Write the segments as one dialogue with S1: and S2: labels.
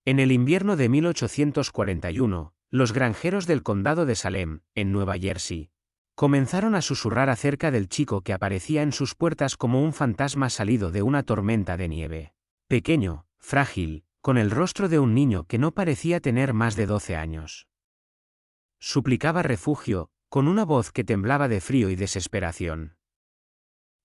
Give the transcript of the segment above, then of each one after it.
S1: En el invierno de 1841, los granjeros del condado de Salem, en Nueva Jersey, comenzaron a susurrar acerca del chico que aparecía en sus puertas como un fantasma salido de una tormenta de nieve. Pequeño, frágil, con el rostro de un niño que no parecía tener más de 12 años. Suplicaba refugio, con una voz que temblaba de frío y desesperación.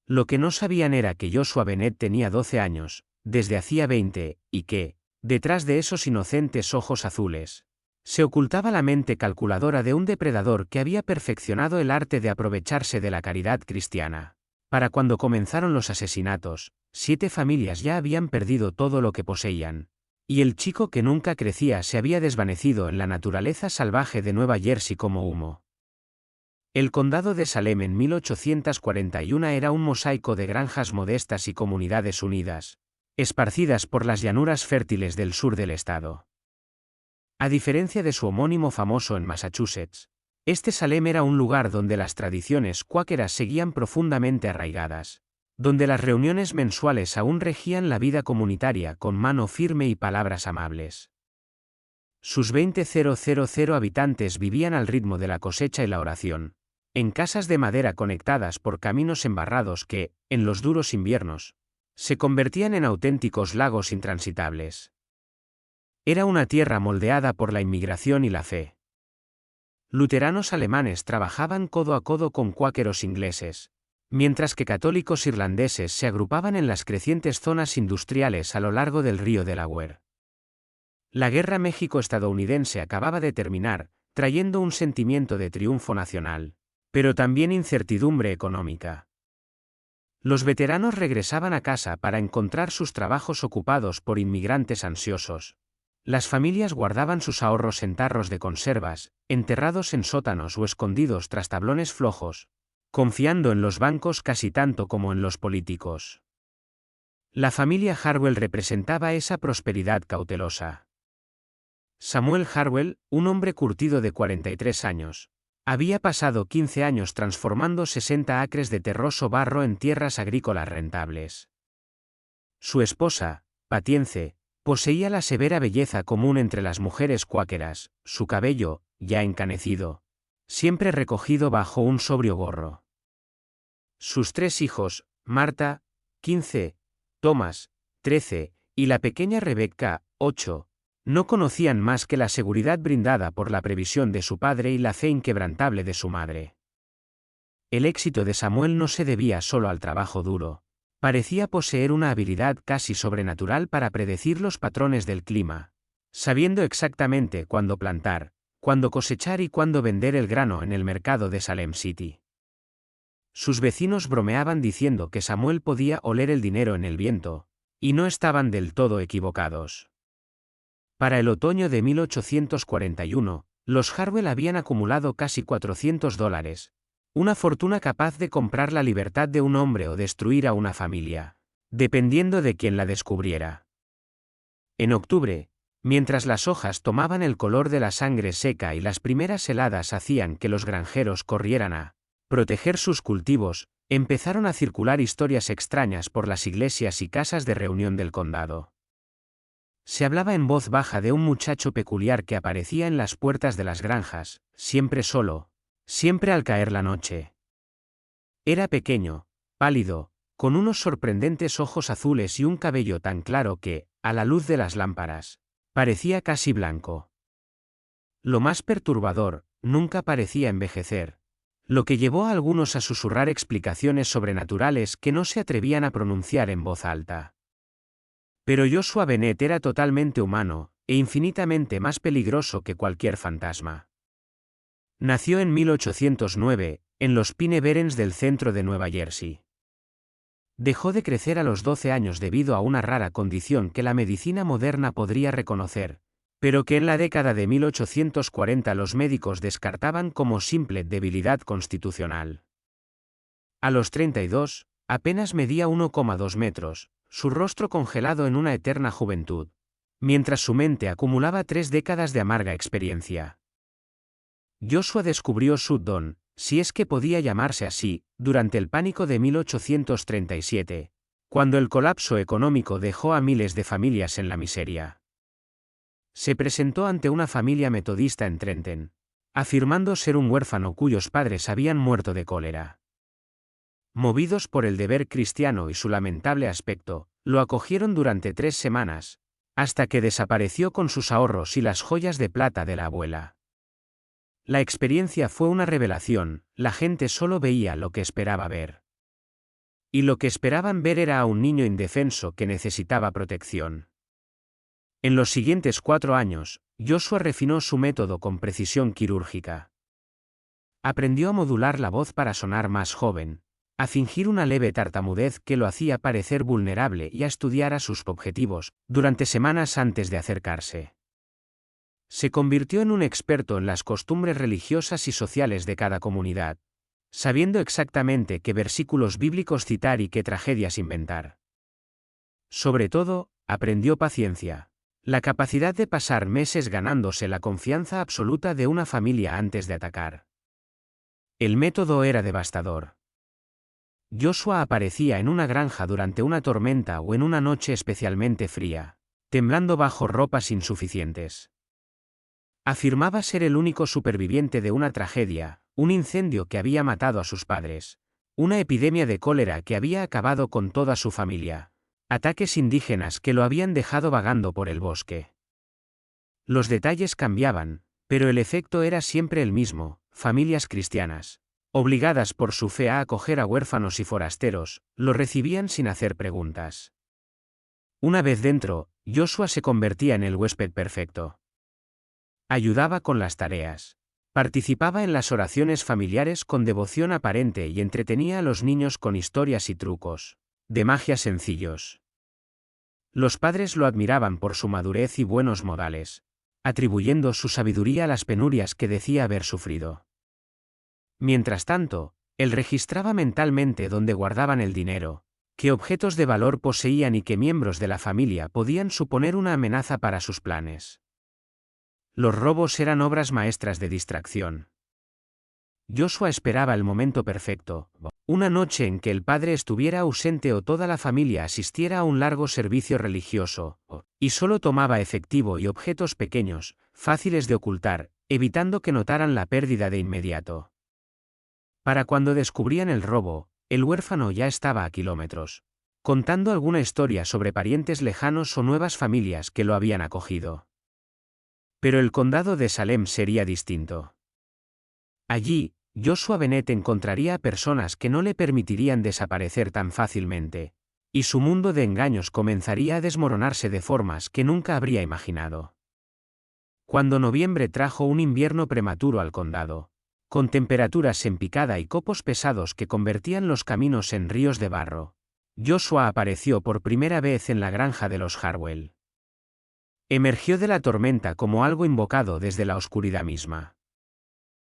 S1: Lo que no sabían era que Joshua Bennett tenía 12 años, desde hacía 20, y que, detrás de esos inocentes ojos azules, se ocultaba la mente calculadora de un depredador que había perfeccionado el arte de aprovecharse de la caridad cristiana. Para cuando comenzaron los asesinatos, 7 familias ya habían perdido todo lo que poseían, y el chico que nunca crecía se había desvanecido en la naturaleza salvaje de Nueva Jersey como humo. El condado de Salem en 1841 era un mosaico de granjas modestas y comunidades unidas, esparcidas por las llanuras fértiles del sur del estado. A diferencia de su homónimo famoso en Massachusetts, este Salem era un lugar donde las tradiciones cuáqueras seguían profundamente arraigadas, donde las reuniones mensuales aún regían la vida comunitaria con mano firme y palabras amables. Sus 20,000 habitantes vivían al ritmo de la cosecha y la oración, en casas de madera conectadas por caminos embarrados que, en los duros inviernos, se convertían en auténticos lagos intransitables. Era una tierra moldeada por la inmigración y la fe. Luteranos alemanes trabajaban codo a codo con cuáqueros ingleses, mientras que católicos irlandeses se agrupaban en las crecientes zonas industriales a lo largo del río Delaware. La Guerra México-estadounidense acababa de terminar, trayendo un sentimiento de triunfo nacional, pero también incertidumbre económica. Los veteranos regresaban a casa para encontrar sus trabajos ocupados por inmigrantes ansiosos. Las familias guardaban sus ahorros en tarros de conservas, enterrados en sótanos o escondidos tras tablones flojos, confiando en los bancos casi tanto como en los políticos. La familia Harwell representaba esa prosperidad cautelosa. Samuel Harwell, un hombre curtido de 43 años, había pasado 15 años transformando 60 acres de terroso barro en tierras agrícolas rentables. Su esposa, Patience, poseía la severa belleza común entre las mujeres cuáqueras, su cabello, ya encanecido, siempre recogido bajo un sobrio gorro. Sus 3 hijos, Martha, 15, Thomas, 13, y la pequeña Rebecca, 8, no conocían más que la seguridad brindada por la previsión de su padre y la fe inquebrantable de su madre. El éxito de Samuel no se debía solo al trabajo duro. Parecía poseer una habilidad casi sobrenatural para predecir los patrones del clima, sabiendo exactamente cuándo plantar, cuándo cosechar y cuándo vender el grano en el mercado de Salem City. Sus vecinos bromeaban diciendo que Samuel podía oler el dinero en el viento, y no estaban del todo equivocados. Para el otoño de 1841, los Harwell habían acumulado casi $400, una fortuna capaz de comprar la libertad de un hombre o destruir a una familia, dependiendo de quien la descubriera. En octubre, mientras las hojas tomaban el color de la sangre seca y las primeras heladas hacían que los granjeros corrieran a proteger sus cultivos, empezaron a circular historias extrañas por las iglesias y casas de reunión del condado. Se hablaba en voz baja de un muchacho peculiar que aparecía en las puertas de las granjas, siempre solo, siempre al caer la noche. Era pequeño, pálido, con unos sorprendentes ojos azules y un cabello tan claro que, a la luz de las lámparas, parecía casi blanco. Lo más perturbador, nunca parecía envejecer, lo que llevó a algunos a susurrar explicaciones sobrenaturales que no se atrevían a pronunciar en voz alta. Pero Joshua Bennett era totalmente humano, e infinitamente más peligroso que cualquier fantasma. Nació en 1809, en los Pine Barrens del centro de Nueva Jersey. Dejó de crecer a los 12 años debido a una rara condición que la medicina moderna podría reconocer, pero que en la década de 1840 los médicos descartaban como simple debilidad constitucional. A los 32, apenas medía 1,2 metros, su rostro congelado en una eterna juventud, mientras su mente acumulaba 3 décadas de amarga experiencia. Joshua descubrió su don, si es que podía llamarse así, durante el pánico de 1837, cuando el colapso económico dejó a miles de familias en la miseria. Se presentó ante una familia metodista en Trenton, afirmando ser un huérfano cuyos padres habían muerto de cólera. Movidos por el deber cristiano y su lamentable aspecto, lo acogieron durante 3 semanas, hasta que desapareció con sus ahorros y las joyas de plata de la abuela. La experiencia fue una revelación, la gente solo veía lo que esperaba ver. Y lo que esperaban ver era a un niño indefenso que necesitaba protección. En los siguientes 4 años, Joshua refinó su método con precisión quirúrgica. Aprendió a modular la voz para sonar más joven, a fingir una leve tartamudez que lo hacía parecer vulnerable y a estudiar a sus objetivos, durante semanas antes de acercarse. Se convirtió en un experto en las costumbres religiosas y sociales de cada comunidad, sabiendo exactamente qué versículos bíblicos citar y qué tragedias inventar. Sobre todo, aprendió paciencia, la capacidad de pasar meses ganándose la confianza absoluta de una familia antes de atacar. El método era devastador. Joshua aparecía en una granja durante una tormenta o en una noche especialmente fría, temblando bajo ropas insuficientes. Afirmaba ser el único superviviente de una tragedia, un incendio que había matado a sus padres, una epidemia de cólera que había acabado con toda su familia, ataques indígenas que lo habían dejado vagando por el bosque. Los detalles cambiaban, pero el efecto era siempre el mismo: familias cristianas, obligadas por su fe a acoger a huérfanos y forasteros, lo recibían sin hacer preguntas. Una vez dentro, Joshua se convertía en el huésped perfecto. Ayudaba con las tareas. Participaba en las oraciones familiares con devoción aparente y entretenía a los niños con historias y trucos de magia sencillos. Los padres lo admiraban por su madurez y buenos modales, atribuyendo su sabiduría a las penurias que decía haber sufrido. Mientras tanto, él registraba mentalmente dónde guardaban el dinero, qué objetos de valor poseían y qué miembros de la familia podían suponer una amenaza para sus planes. Los robos eran obras maestras de distracción. Joshua esperaba el momento perfecto, una noche en que el padre estuviera ausente o toda la familia asistiera a un largo servicio religioso, y solo tomaba efectivo y objetos pequeños, fáciles de ocultar, evitando que notaran la pérdida de inmediato. Para cuando descubrían el robo, el huérfano ya estaba a kilómetros, contando alguna historia sobre parientes lejanos o nuevas familias que lo habían acogido. Pero el condado de Salem sería distinto. Allí, Joshua Bennett encontraría a personas que no le permitirían desaparecer tan fácilmente, y su mundo de engaños comenzaría a desmoronarse de formas que nunca habría imaginado. Cuando noviembre trajo un invierno prematuro al condado, con temperaturas en picada y copos pesados que convertían los caminos en ríos de barro, Joshua apareció por primera vez en la granja de los Harwell. Emergió de la tormenta como algo invocado desde la oscuridad misma.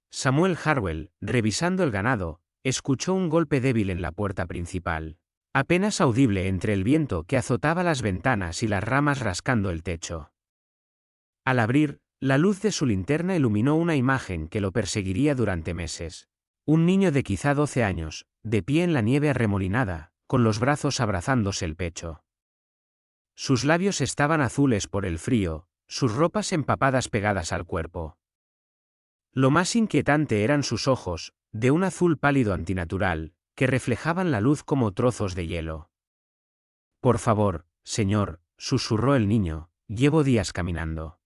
S1: Samuel Harwell, revisando el ganado, escuchó un golpe débil en la puerta principal, apenas audible entre el viento que azotaba las ventanas y las ramas rascando el techo. Al abrir, la luz de su linterna iluminó una imagen que lo perseguiría durante meses. Un niño de quizá 12 años, de pie en la nieve arremolinada, con los brazos abrazándose el pecho. Sus labios estaban azules por el frío, sus ropas empapadas pegadas al cuerpo. Lo más inquietante eran sus ojos, de un azul pálido antinatural, que reflejaban la luz como trozos de hielo. «Por favor, señor», susurró el niño, «llevo días caminando.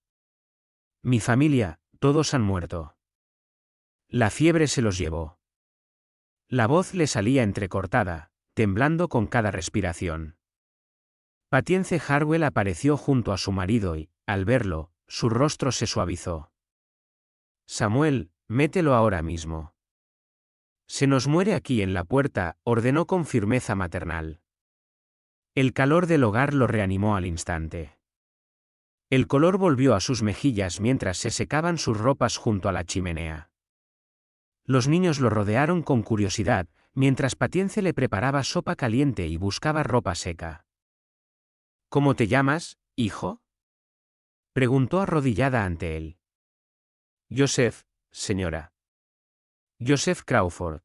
S1: Mi familia, todos han muerto. La fiebre se los llevó». La voz le salía entrecortada, temblando con cada respiración. Patience Harwell apareció junto a su marido y, al verlo, su rostro se suavizó. «Samuel, mételo ahora mismo». «Se nos muere aquí en la puerta», ordenó con firmeza maternal. El calor del hogar lo reanimó al instante. El color volvió a sus mejillas mientras se secaban sus ropas junto a la chimenea. Los niños lo rodearon con curiosidad, mientras Patience le preparaba sopa caliente y buscaba ropa seca. «¿Cómo te llamas, hijo?», preguntó arrodillada ante él. «Joseph, señora». «Joseph Crawford».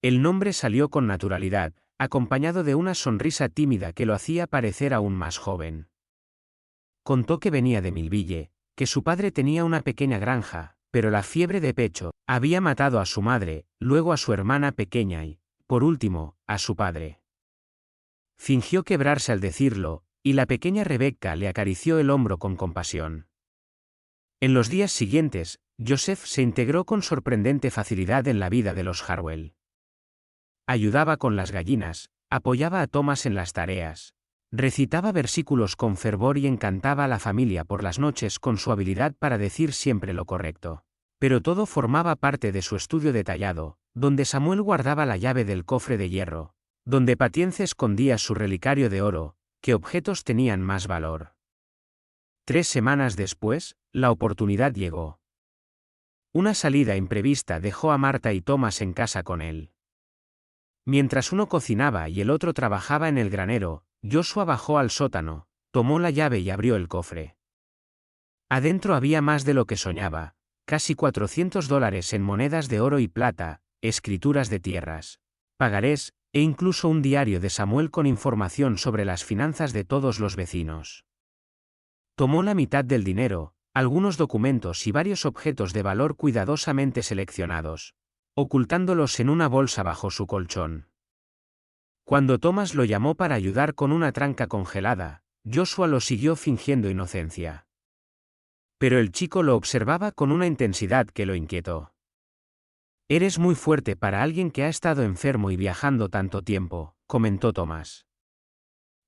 S1: El nombre salió con naturalidad, acompañado de una sonrisa tímida que lo hacía parecer aún más joven. contó que venía de Millville, que su padre tenía una pequeña granja, pero la fiebre de pecho había matado a su madre, luego a su hermana pequeña y, por último, a su padre. Fingió quebrarse al decirlo, y la pequeña Rebecca le acarició el hombro con compasión. En los días siguientes, Joseph se integró con sorprendente facilidad en la vida de los Harwell. Ayudaba con las gallinas, apoyaba a Thomas en las tareas, recitaba versículos con fervor y encantaba a la familia por las noches con su habilidad para decir siempre lo correcto. Pero todo formaba parte de su estudio detallado, donde Samuel guardaba la llave del cofre de hierro, donde Patience escondía su relicario de oro, qué objetos tenían más valor. 3 semanas después, la oportunidad llegó. Una salida imprevista dejó a Marta y Thomas en casa con él. Mientras uno cocinaba y el otro trabajaba en el granero, Joshua bajó al sótano, tomó la llave y abrió el cofre. Adentro había más de lo que soñaba, casi $400 en monedas de oro y plata, escrituras de tierras, pagarés, e incluso un diario de Samuel con información sobre las finanzas de todos los vecinos. Tomó la mitad del dinero, algunos documentos y varios objetos de valor cuidadosamente seleccionados, ocultándolos en una bolsa bajo su colchón. Cuando Thomas lo llamó para ayudar con una tranca congelada, Joshua lo siguió fingiendo inocencia. Pero el chico lo observaba con una intensidad que lo inquietó. «Eres muy fuerte para alguien que ha estado enfermo y viajando tanto tiempo», comentó Thomas.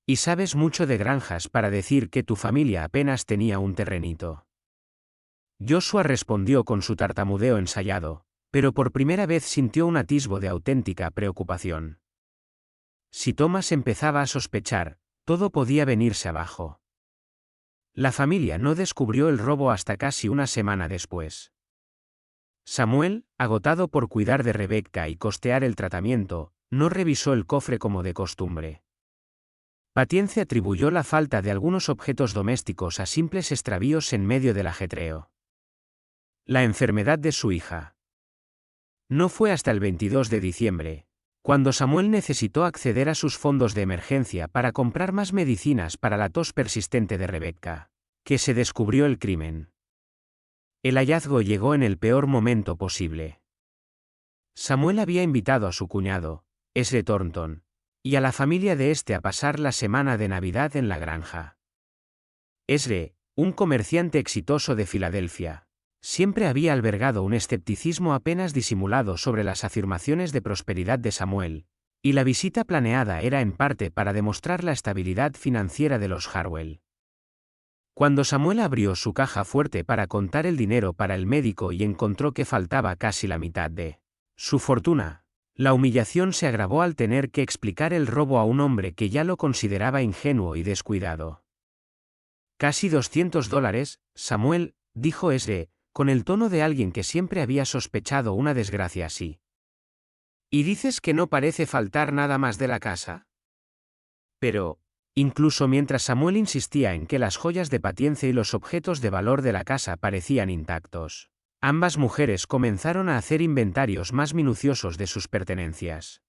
S1: «Y sabes mucho de granjas para decir que tu familia apenas tenía un terrenito». Joshua respondió con su tartamudeo ensayado, pero por primera vez sintió un atisbo de auténtica preocupación. Si Thomas empezaba a sospechar, todo podía venirse abajo. La familia no descubrió el robo hasta casi una semana después. Samuel, agotado por cuidar de Rebecca y costear el tratamiento, no revisó el cofre como de costumbre. Patience atribuyó la falta de algunos objetos domésticos a simples extravíos en medio del ajetreo. La enfermedad de su hija. No fue hasta el 22 de diciembre, cuando Samuel necesitó acceder a sus fondos de emergencia para comprar más medicinas para la tos persistente de Rebecca, que se descubrió el crimen. El hallazgo llegó en el peor momento posible. Samuel había invitado a su cuñado, Ezra Thornton, y a la familia de este a pasar la semana de Navidad en la granja. Ezra, un comerciante exitoso de Filadelfia, siempre había albergado un escepticismo apenas disimulado sobre las afirmaciones de prosperidad de Samuel, y la visita planeada era en parte para demostrar la estabilidad financiera de los Harwell. Cuando Samuel abrió su caja fuerte para contar el dinero para el médico y encontró que faltaba casi la mitad de su fortuna, la humillación se agravó al tener que explicar el robo a un hombre que ya lo consideraba ingenuo y descuidado. «Casi $200, Samuel», dijo Ezra, con el tono de alguien que siempre había sospechado una desgracia así. «¿Y dices que no parece faltar nada más de la casa?» Pero, incluso mientras Samuel insistía en que las joyas de Patience y los objetos de valor de la casa parecían intactos, ambas mujeres comenzaron a hacer inventarios más minuciosos de sus pertenencias.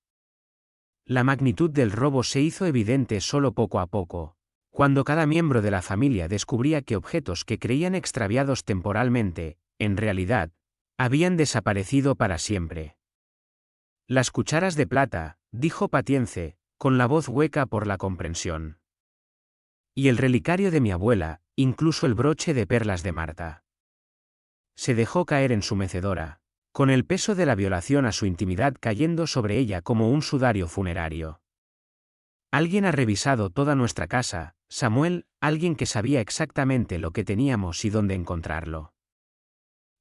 S1: La magnitud del robo se hizo evidente solo poco a poco, cuando cada miembro de la familia descubría que objetos que creían extraviados temporalmente, en realidad, habían desaparecido para siempre. «Las cucharas de plata», dijo Patience, con la voz hueca por la comprensión. «Y el relicario de mi abuela, incluso el broche de perlas de Marta». Se dejó caer en su mecedora, con el peso de la violación a su intimidad cayendo sobre ella como un sudario funerario. «Alguien ha revisado toda nuestra casa, Samuel, alguien que sabía exactamente lo que teníamos y dónde encontrarlo».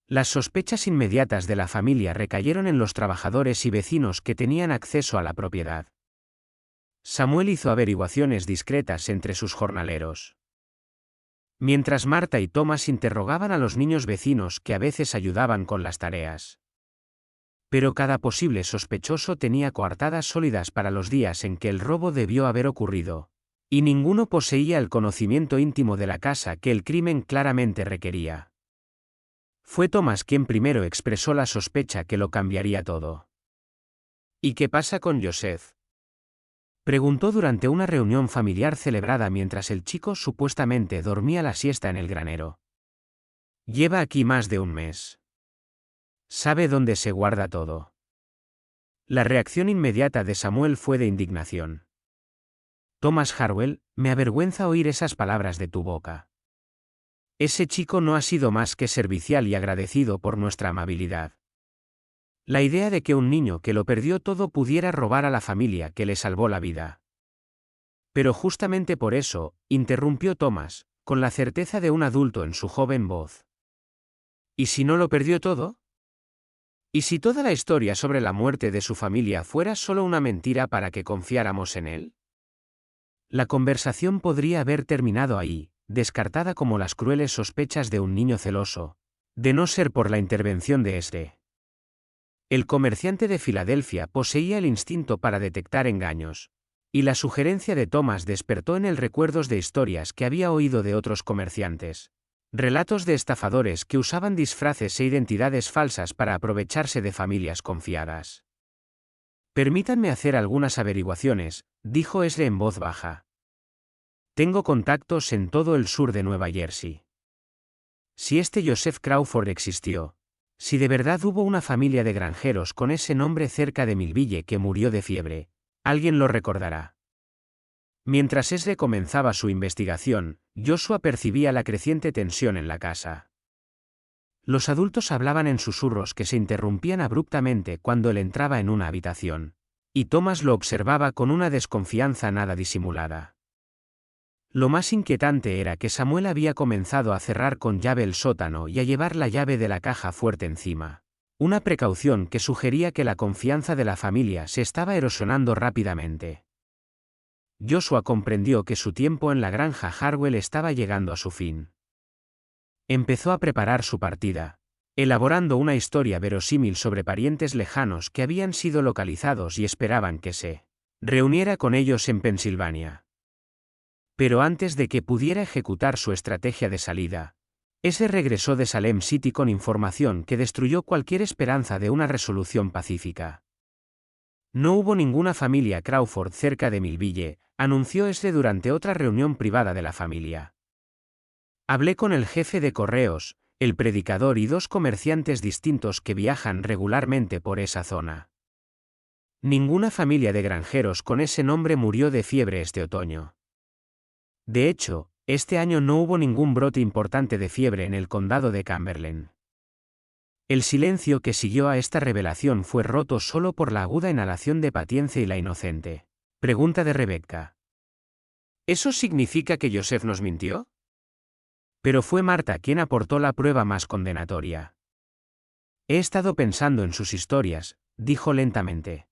S1: Las sospechas inmediatas de la familia recayeron en los trabajadores y vecinos que tenían acceso a la propiedad. Samuel hizo averiguaciones discretas entre sus jornaleros. Mientras Marta y Thomas interrogaban a los niños vecinos que a veces ayudaban con las tareas. Pero cada posible sospechoso tenía coartadas sólidas para los días en que el robo debió haber ocurrido, y ninguno poseía el conocimiento íntimo de la casa que el crimen claramente requería. Fue Thomas quien primero expresó la sospecha que lo cambiaría todo. «¿Y qué pasa con Joseph?». Preguntó durante una reunión familiar celebrada mientras el chico supuestamente dormía la siesta en el granero. Lleva aquí más de un mes. ¿Sabe dónde se guarda todo? La reacción inmediata de Samuel fue de indignación. Thomas Harwell, me avergüenza oír esas palabras de tu boca. Ese chico no ha sido más que servicial y agradecido por nuestra amabilidad. La idea de que un niño que lo perdió todo pudiera robar a la familia que le salvó la vida. Pero justamente por eso, interrumpió Thomas, con la certeza de un adulto en su joven voz. ¿Y si no lo perdió todo? ¿Y si toda la historia sobre la muerte de su familia fuera solo una mentira para que confiáramos en él? La conversación podría haber terminado ahí, descartada como las crueles sospechas de un niño celoso, de no ser por la intervención de este. El comerciante de Filadelfia poseía el instinto para detectar engaños, y la sugerencia de Thomas despertó en él recuerdos de historias que había oído de otros comerciantes. Relatos de estafadores que usaban disfraces e identidades falsas para aprovecharse de familias confiadas. Permítanme hacer algunas averiguaciones, dijo Esre en voz baja. Tengo contactos en todo el sur de Nueva Jersey. Si este Joseph Crawford existió, si de verdad hubo una familia de granjeros con ese nombre cerca de Millville que murió de fiebre, alguien lo recordará. Mientras Esre comenzaba su investigación, Joshua percibía la creciente tensión en la casa. Los adultos hablaban en susurros que se interrumpían abruptamente cuando él entraba en una habitación, y Thomas lo observaba con una desconfianza nada disimulada. Lo más inquietante era que Samuel había comenzado a cerrar con llave el sótano y a llevar la llave de la caja fuerte encima, una precaución que sugería que la confianza de la familia se estaba erosionando rápidamente. Joshua comprendió que su tiempo en la granja Harwell estaba llegando a su fin. Empezó a preparar su partida, elaborando una historia verosímil sobre parientes lejanos que habían sido localizados y esperaban que se reuniera con ellos en Pensilvania. Pero antes de que pudiera ejecutar su estrategia de salida, ese regresó de Salem City con información que destruyó cualquier esperanza de una resolución pacífica. No hubo ninguna familia Crawford cerca de Millville, anunció ese durante otra reunión privada de la familia. Hablé con el jefe de correos, el predicador y 2 comerciantes distintos que viajan regularmente por esa zona. Ninguna familia de granjeros con ese nombre murió de fiebre este otoño. De hecho, este año no hubo ningún brote importante de fiebre en el condado de Cumberland. El silencio que siguió a esta revelación fue roto solo por la aguda inhalación de Patience y la inocente pregunta de Rebecca. ¿Eso significa que Joseph nos mintió? Pero fue Marta quien aportó la prueba más condenatoria. He estado pensando en sus historias, dijo lentamente.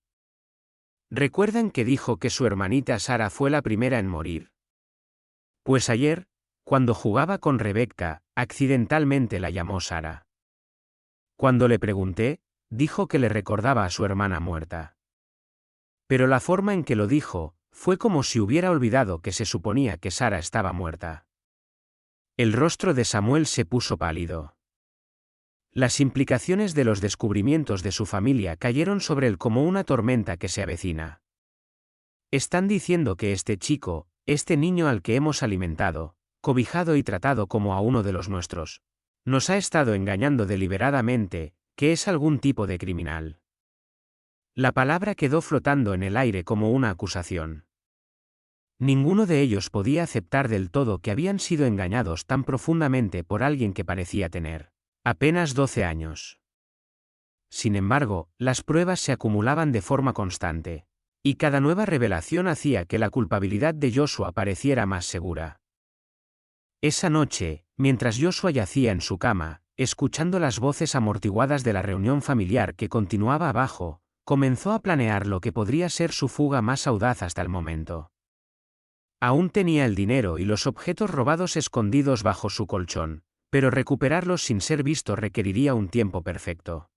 S1: ¿Recuerdan que dijo que su hermanita Sara fue la primera en morir? Pues ayer, cuando jugaba con Rebecca, accidentalmente la llamó Sara. Cuando le pregunté, dijo que le recordaba a su hermana muerta. Pero la forma en que lo dijo, fue como si hubiera olvidado que se suponía que Sara estaba muerta. El rostro de Samuel se puso pálido. Las implicaciones de los descubrimientos de su familia cayeron sobre él como una tormenta que se avecina. Están diciendo que este chico, este niño al que hemos alimentado, cobijado y tratado como a uno de los nuestros, nos ha estado engañando deliberadamente, que es algún tipo de criminal. La palabra quedó flotando en el aire como una acusación. Ninguno de ellos podía aceptar del todo que habían sido engañados tan profundamente por alguien que parecía tener apenas 12 años. Sin embargo, las pruebas se acumulaban de forma constante, y cada nueva revelación hacía que la culpabilidad de Joshua pareciera más segura. Esa noche, mientras Joshua yacía en su cama, escuchando las voces amortiguadas de la reunión familiar que continuaba abajo, comenzó a planear lo que podría ser su fuga más audaz hasta el momento. Aún tenía el dinero y los objetos robados escondidos bajo su colchón, pero recuperarlos sin ser visto requeriría un tiempo perfecto.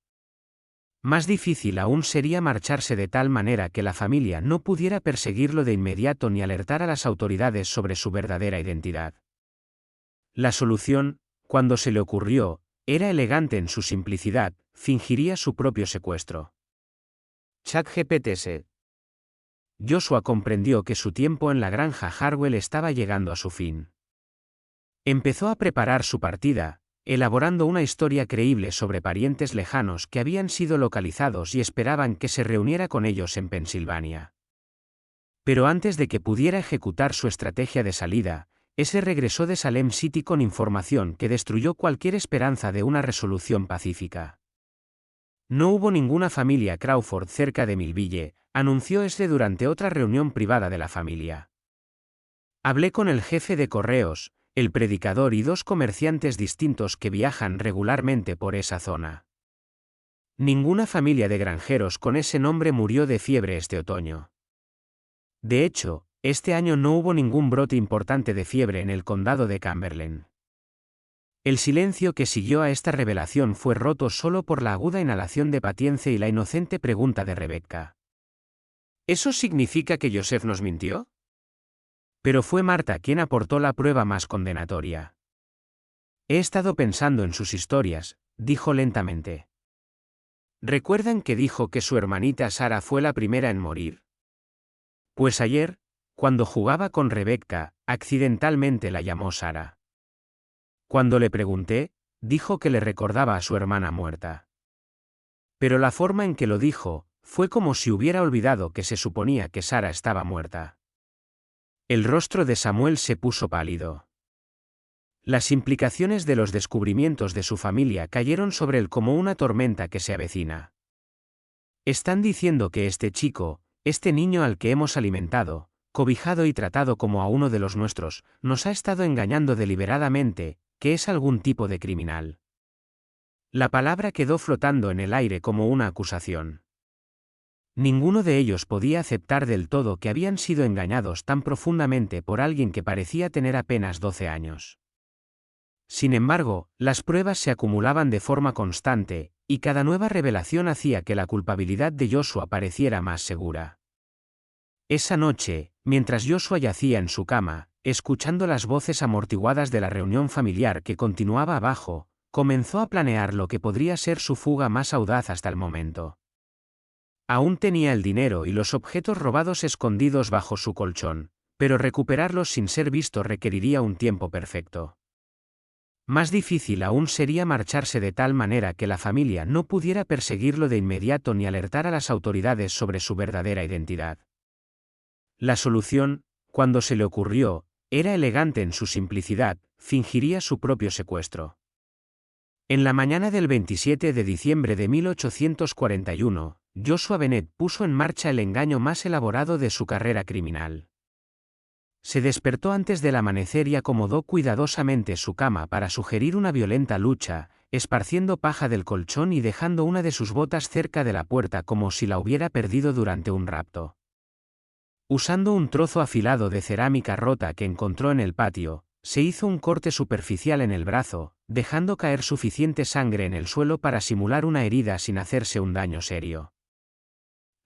S1: Más difícil aún sería marcharse de tal manera que la familia no pudiera perseguirlo de inmediato ni alertar a las autoridades sobre su verdadera identidad. La solución, cuando se le ocurrió, era elegante en su simplicidad: fingiría su propio secuestro. ChatGPT. Joshua comprendió que su tiempo en la granja Harwell estaba llegando a su fin. Empezó a preparar su partida, elaborando una historia creíble sobre parientes lejanos que habían sido localizados y esperaban que se reuniera con ellos en Pensilvania. Pero antes de que pudiera ejecutar su estrategia de salida, ese regresó de Salem City con información que destruyó cualquier esperanza de una resolución pacífica. No hubo ninguna familia Crawford cerca de Millville, anunció ese durante otra reunión privada de la familia. Hablé con el jefe de correos, el predicador y 2 comerciantes distintos que viajan regularmente por esa zona. Ninguna familia de granjeros con ese nombre murió de fiebre este otoño. De hecho, este año no hubo ningún brote importante de fiebre en el condado de Cumberland. El silencio que siguió a esta revelación fue roto solo por la aguda inhalación de Patience y la inocente pregunta de Rebecca. ¿Eso significa que Joseph nos mintió? Pero fue Marta quien aportó la prueba más condenatoria. He estado pensando en sus historias, dijo lentamente. ¿Recuerdan que dijo que su hermanita Sara fue la primera en morir? Pues ayer, cuando jugaba con Rebecca, accidentalmente la llamó Sara. Cuando le pregunté, dijo que le recordaba a su hermana muerta. Pero la forma en que lo dijo, fue como si hubiera olvidado que se suponía que Sara estaba muerta. El rostro de Samuel se puso pálido. Las implicaciones de los descubrimientos de su familia cayeron sobre él como una tormenta que se avecina. Están diciendo que este chico, este niño al que hemos alimentado, cobijado y tratado como a uno de los nuestros, nos ha estado engañando deliberadamente, que es algún tipo de criminal. La palabra quedó flotando en el aire como una acusación. Ninguno de ellos podía aceptar del todo que habían sido engañados tan profundamente por alguien que parecía tener apenas 12 años. Sin embargo, las pruebas se acumulaban de forma constante, y cada nueva revelación hacía que la culpabilidad de Joshua pareciera más segura. Esa noche, mientras Joshua yacía en su cama, escuchando las voces amortiguadas de la reunión familiar que continuaba abajo, comenzó a planear lo que podría ser su fuga más audaz hasta el momento. Aún tenía el dinero y los objetos robados escondidos bajo su colchón, pero recuperarlos sin ser visto requeriría un tiempo perfecto. Más difícil aún sería marcharse de tal manera que la familia no pudiera perseguirlo de inmediato ni alertar a las autoridades sobre su verdadera identidad. La solución, cuando se le ocurrió, era elegante en su simplicidad: fingiría su propio secuestro. En la mañana del 27 de diciembre de 1841, Joshua Bennett puso en marcha el engaño más elaborado de su carrera criminal. Se despertó antes del amanecer y acomodó cuidadosamente su cama para sugerir una violenta lucha, esparciendo paja del colchón y dejando una de sus botas cerca de la puerta como si la hubiera perdido durante un rapto. Usando un trozo afilado de cerámica rota que encontró en el patio, se hizo un corte superficial en el brazo, dejando caer suficiente sangre en el suelo para simular una herida sin hacerse un daño serio.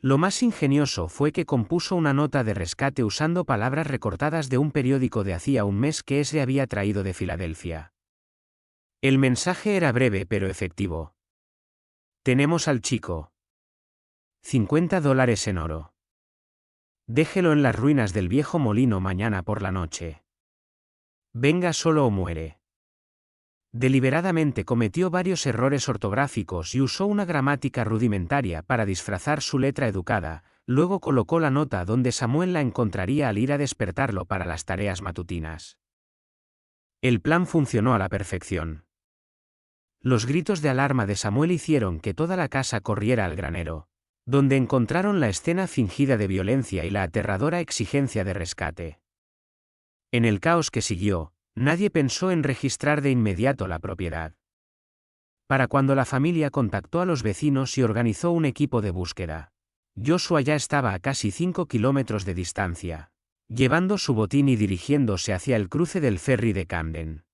S1: Lo más ingenioso fue que compuso una nota de rescate usando palabras recortadas de un periódico de hacía un mes que se había traído de Filadelfia. El mensaje era breve pero efectivo. Tenemos al chico. $50 en oro. Déjelo en las ruinas del viejo molino mañana por la noche. Venga solo o muere. Deliberadamente cometió varios errores ortográficos y usó una gramática rudimentaria para disfrazar su letra educada, luego colocó la nota donde Samuel la encontraría al ir a despertarlo para las tareas matutinas. El plan funcionó a la perfección. Los gritos de alarma de Samuel hicieron que toda la casa corriera al granero, donde encontraron la escena fingida de violencia y la aterradora exigencia de rescate. En el caos que siguió, nadie pensó en registrar de inmediato la propiedad. Para cuando la familia contactó a los vecinos y organizó un equipo de búsqueda, Joshua ya estaba a casi 5 kilómetros de distancia, llevando su botín y dirigiéndose hacia el cruce del ferry de Camden.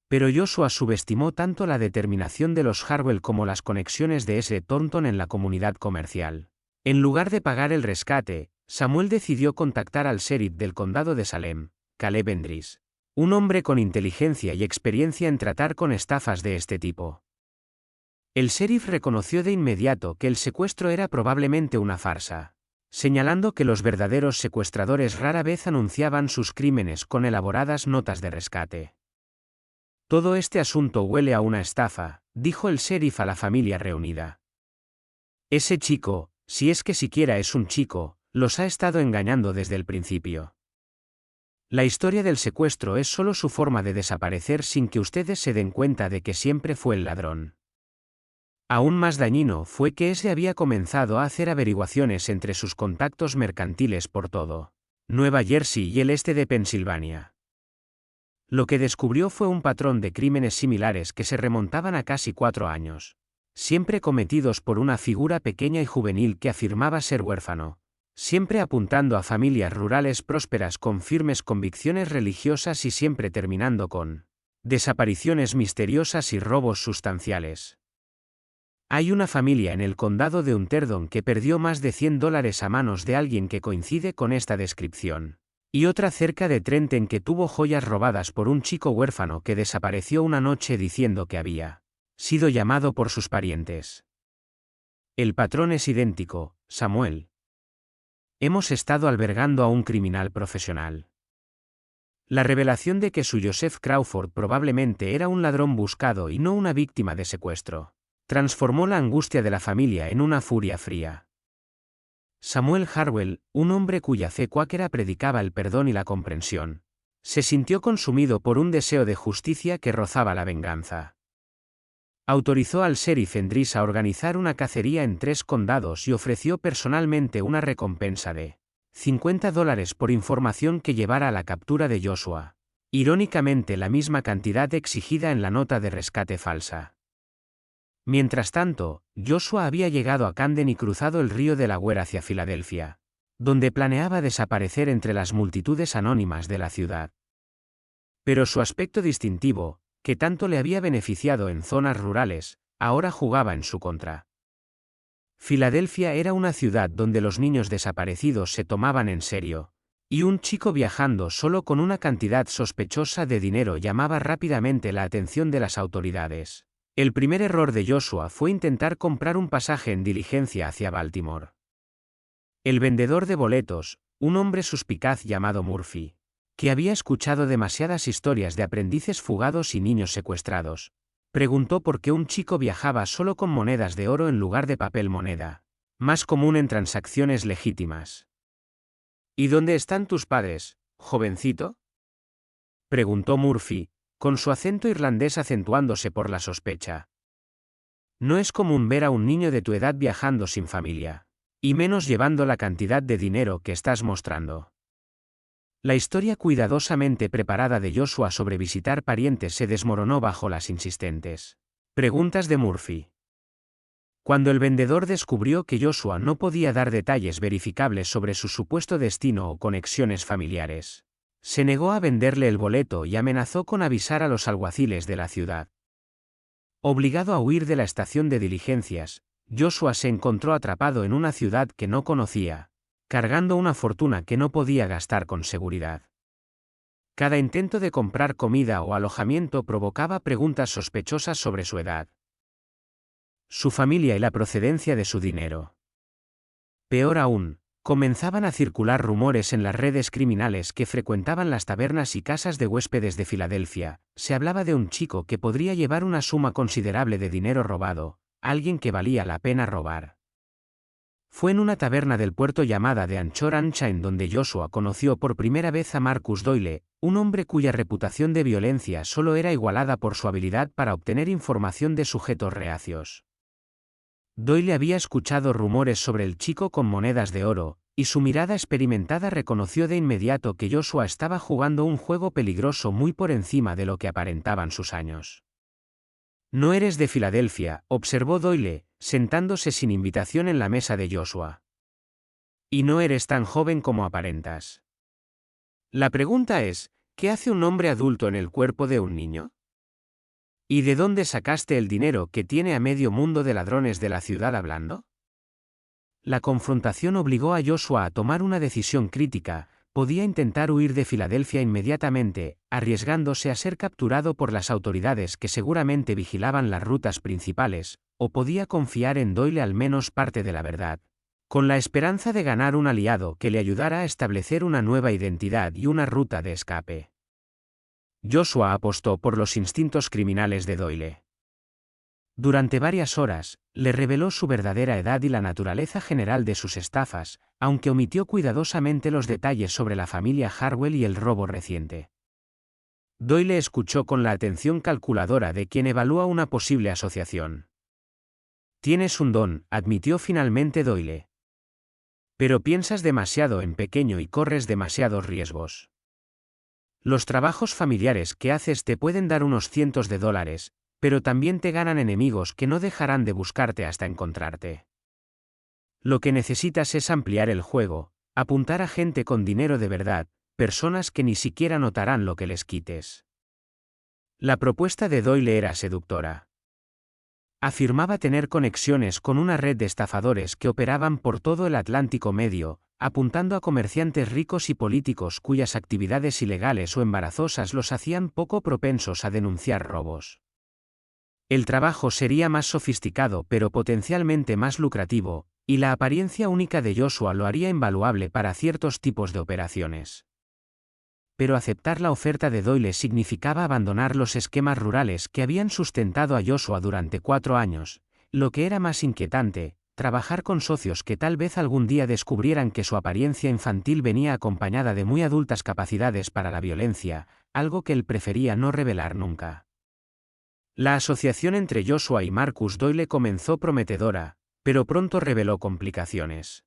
S1: Pero Joshua subestimó tanto la determinación de los Harwell como las conexiones de S. Thornton en la comunidad comercial. En lugar de pagar el rescate, Samuel decidió contactar al sheriff del condado de Salem, Caleb Endris, un hombre con inteligencia y experiencia en tratar con estafas de este tipo. El sheriff reconoció de inmediato que el secuestro era probablemente una farsa. señalando que los verdaderos secuestradores rara vez anunciaban sus crímenes con elaboradas notas de rescate. Todo este asunto huele a una estafa, dijo el sheriff a la familia reunida. Ese chico, si es que siquiera es un chico, los ha estado engañando desde el principio. La historia del secuestro es solo su forma de desaparecer sin que ustedes se den cuenta de que siempre fue el ladrón. Aún más dañino fue que ese había comenzado a hacer averiguaciones entre sus contactos mercantiles por todo Nueva Jersey y el este de Pensilvania. Lo que descubrió fue un patrón de crímenes similares que se remontaban a casi 4 años, siempre cometidos por una figura pequeña y juvenil que afirmaba ser huérfano, siempre apuntando a familias rurales prósperas con firmes convicciones religiosas y siempre terminando con desapariciones misteriosas y robos sustanciales. Hay una familia en el condado de Hunterdon que perdió más de $100 a manos de alguien que coincide con esta descripción, y otra cerca de Trenton que tuvo joyas robadas por un chico huérfano que desapareció una noche diciendo que había sido llamado por sus parientes. El patrón es idéntico, Samuel. Hemos estado albergando a un criminal profesional. La revelación de que su Joseph Crawford probablemente era un ladrón buscado y no una víctima de secuestro transformó la angustia de la familia en una furia fría. Samuel Harwell, un hombre cuya fe cuáquera predicaba el perdón y la comprensión, se sintió consumido por un deseo de justicia que rozaba la venganza. Autorizó al sheriff Endris a organizar una cacería en 3 condados y ofreció personalmente una recompensa de $50 por información que llevara a la captura de Joshua, irónicamente la misma cantidad exigida en la nota de rescate falsa. Mientras tanto, Joshua había llegado a Camden y cruzado el río Delaware hacia Filadelfia, donde planeaba desaparecer entre las multitudes anónimas de la ciudad. Pero su aspecto distintivo, que tanto le había beneficiado en zonas rurales, ahora jugaba en su contra. Filadelfia era una ciudad donde los niños desaparecidos se tomaban en serio, y un chico viajando solo con una cantidad sospechosa de dinero llamaba rápidamente la atención de las autoridades. El primer error de Joshua fue intentar comprar un pasaje en diligencia hacia Baltimore. El vendedor de boletos, un hombre suspicaz llamado Murphy, que había escuchado demasiadas historias de aprendices fugados y niños secuestrados, preguntó por qué un chico viajaba solo con monedas de oro en lugar de papel moneda, más común en transacciones legítimas. ¿Y dónde están tus padres, jovencito?, preguntó Murphy, con su acento irlandés acentuándose por la sospecha. No es común ver a un niño de tu edad viajando sin familia, y menos llevando la cantidad de dinero que estás mostrando. La historia cuidadosamente preparada de Joshua sobre visitar parientes se desmoronó bajo las insistentes preguntas de Murphy. Cuando el vendedor descubrió que Joshua no podía dar detalles verificables sobre su supuesto destino o conexiones familiares, se negó a venderle el boleto y amenazó con avisar a los alguaciles de la ciudad. Obligado a huir de la estación de diligencias, Joshua se encontró atrapado en una ciudad que no conocía, cargando una fortuna que no podía gastar con seguridad. Cada intento de comprar comida o alojamiento provocaba preguntas sospechosas sobre su edad, su familia y la procedencia de su dinero. Peor aún, comenzaban a circular rumores en las redes criminales que frecuentaban las tabernas y casas de huéspedes de Filadelfia. Se hablaba de un chico que podría llevar una suma considerable de dinero robado, alguien que valía la pena robar. Fue en una taberna del puerto llamada de Anchor Ancha en donde Joshua conoció por primera vez a Marcus Doyle, un hombre cuya reputación de violencia solo era igualada por su habilidad para obtener información de sujetos reacios. Doyle había escuchado rumores sobre el chico con monedas de oro, y su mirada experimentada reconoció de inmediato que Joshua estaba jugando un juego peligroso muy por encima de lo que aparentaban sus años. No eres de Filadelfia, observó Doyle, sentándose sin invitación en la mesa de Joshua. Y no eres tan joven como aparentas. La pregunta es, ¿qué hace un hombre adulto en el cuerpo de un niño? ¿Y de dónde sacaste el dinero que tiene a medio mundo de ladrones de la ciudad hablando? La confrontación obligó a Joshua a tomar una decisión crítica. Podía intentar huir de Filadelfia inmediatamente, arriesgándose a ser capturado por las autoridades que seguramente vigilaban las rutas principales, o podía confiar en Doyle al menos parte de la verdad, con la esperanza de ganar un aliado que le ayudara a establecer una nueva identidad y una ruta de escape. Joshua apostó por los instintos criminales de Doyle. Durante varias horas, le reveló su verdadera edad y la naturaleza general de sus estafas, aunque omitió cuidadosamente los detalles sobre la familia Harwell y el robo reciente. Doyle escuchó con la atención calculadora de quien evalúa una posible asociación. «Tienes un don», admitió finalmente Doyle. «Pero piensas demasiado en pequeño y corres demasiados riesgos. Los trabajos familiares que haces te pueden dar unos cientos de dólares, pero también te ganan enemigos que no dejarán de buscarte hasta encontrarte. Lo que necesitas es ampliar el juego, apuntar a gente con dinero de verdad, personas que ni siquiera notarán lo que les quites». La propuesta de Doyle era seductora. Afirmaba tener conexiones con una red de estafadores que operaban por todo el Atlántico Medio, apuntando a comerciantes ricos y políticos cuyas actividades ilegales o embarazosas los hacían poco propensos a denunciar robos. El trabajo sería más sofisticado pero potencialmente más lucrativo, y la apariencia única de Joshua lo haría invaluable para ciertos tipos de operaciones. Pero aceptar la oferta de Doyle significaba abandonar los esquemas rurales que habían sustentado a Joshua durante 4 años, lo que era más inquietante, trabajar con socios que tal vez algún día descubrieran que su apariencia infantil venía acompañada de muy adultas capacidades para la violencia, algo que él prefería no revelar nunca. La asociación entre Joshua y Marcus Doyle comenzó prometedora, pero pronto reveló complicaciones.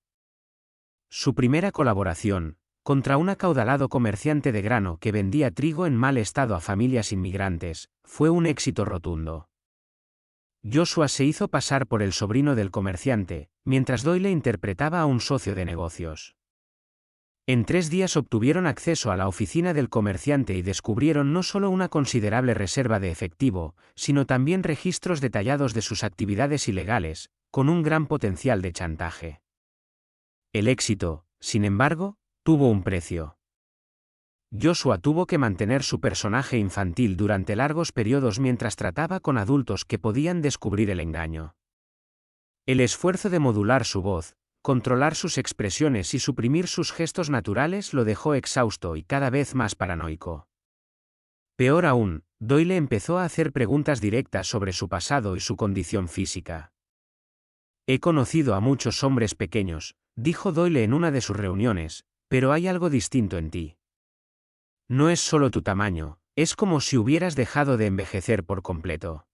S1: Su primera colaboración, contra un acaudalado comerciante de grano que vendía trigo en mal estado a familias inmigrantes, fue un éxito rotundo. Joshua se hizo pasar por el sobrino del comerciante, mientras Doyle interpretaba a un socio de negocios. En 3 días obtuvieron acceso a la oficina del comerciante y descubrieron no solo una considerable reserva de efectivo, sino también registros detallados de sus actividades ilegales, con un gran potencial de chantaje. El éxito, sin embargo, tuvo un precio. Joshua tuvo que mantener su personaje infantil durante largos periodos mientras trataba con adultos que podían descubrir el engaño. El esfuerzo de modular su voz, controlar sus expresiones y suprimir sus gestos naturales lo dejó exhausto y cada vez más paranoico. Peor aún, Doyle empezó a hacer preguntas directas sobre su pasado y su condición física. «He conocido a muchos hombres pequeños», dijo Doyle en una de sus reuniones, «pero hay algo distinto en ti. No es solo tu tamaño, es como si hubieras dejado de envejecer por completo.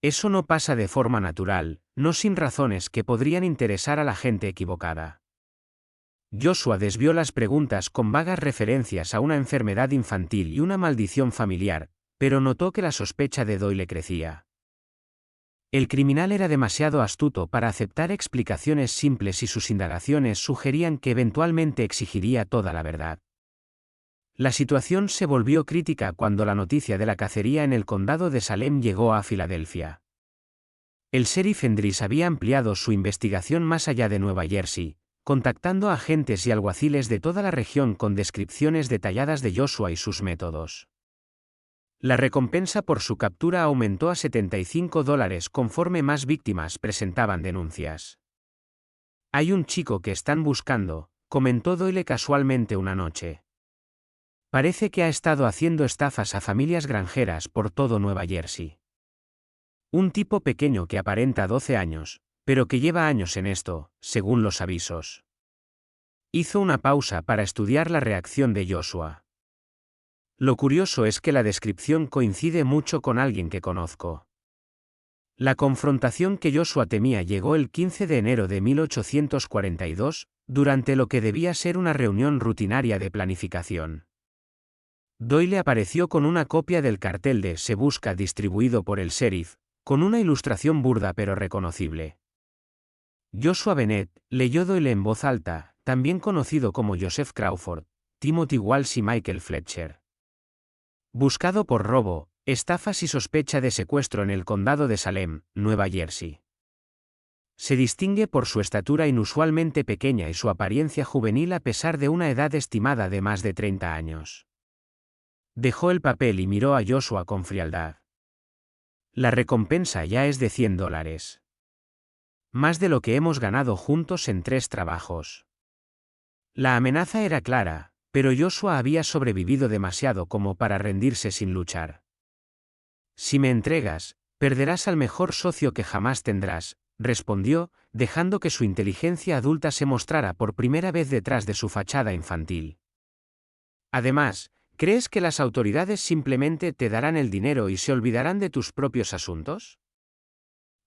S1: Eso no pasa de forma natural, no sin razones que podrían interesar a la gente equivocada». Joshua desvió las preguntas con vagas referencias a una enfermedad infantil y una maldición familiar, pero notó que la sospecha de Doyle crecía. El criminal era demasiado astuto para aceptar explicaciones simples y sus indagaciones sugerían que eventualmente exigiría toda la verdad. La situación se volvió crítica cuando la noticia de la cacería en el condado de Salem llegó a Filadelfia. El sheriff Endris había ampliado su investigación más allá de Nueva Jersey, contactando a agentes y alguaciles de toda la región con descripciones detalladas de Joshua y sus métodos. La recompensa por su captura aumentó a $75 conforme más víctimas presentaban denuncias. «Hay un chico que están buscando», comentó Doyle casualmente una noche. «Parece que ha estado haciendo estafas a familias granjeras por todo Nueva Jersey. Un tipo pequeño que aparenta 12 años, pero que lleva años en esto, según los avisos». Hizo una pausa para estudiar la reacción de Joshua. «Lo curioso es que la descripción coincide mucho con alguien que conozco». La confrontación que Joshua temía llegó el 15 de enero de 1842, durante lo que debía ser una reunión rutinaria de planificación. Doyle apareció con una copia del cartel de Se Busca distribuido por el sheriff, con una ilustración burda pero reconocible. Joshua Bennett, leyó Doyle en voz alta, también conocido como Joseph Crawford, Timothy Walsh y Michael Fletcher. Buscado por robo, estafas y sospecha de secuestro en el condado de Salem, Nueva Jersey. Se distingue por su estatura inusualmente pequeña y su apariencia juvenil a pesar de una edad estimada de más de 30 años. Dejó el papel y miró a Joshua con frialdad. «La recompensa ya es de $100. más de lo que hemos ganado juntos en 3 trabajos. La amenaza era clara, pero Joshua había sobrevivido demasiado como para rendirse sin luchar. Si me entregas, perderás al mejor socio que jamás tendrás, respondió, dejando que su inteligencia adulta se mostrara por primera vez detrás de su fachada infantil. Además, ¿crees que las autoridades simplemente te darán el dinero y se olvidarán de tus propios asuntos?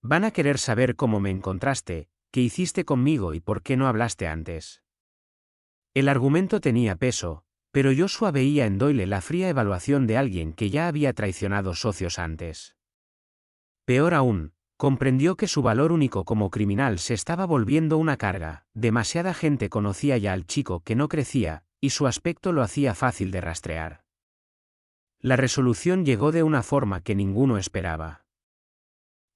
S1: Van a querer saber cómo me encontraste, qué hiciste conmigo y por qué no hablaste antes. El argumento tenía peso, pero Joshua veía en Doyle la fría evaluación de alguien que ya había traicionado socios antes. Peor aún, comprendió que su valor único como criminal se estaba volviendo una carga. Demasiada gente conocía ya al chico que no crecía, y su aspecto lo hacía fácil de rastrear. La resolución llegó de una forma que ninguno esperaba.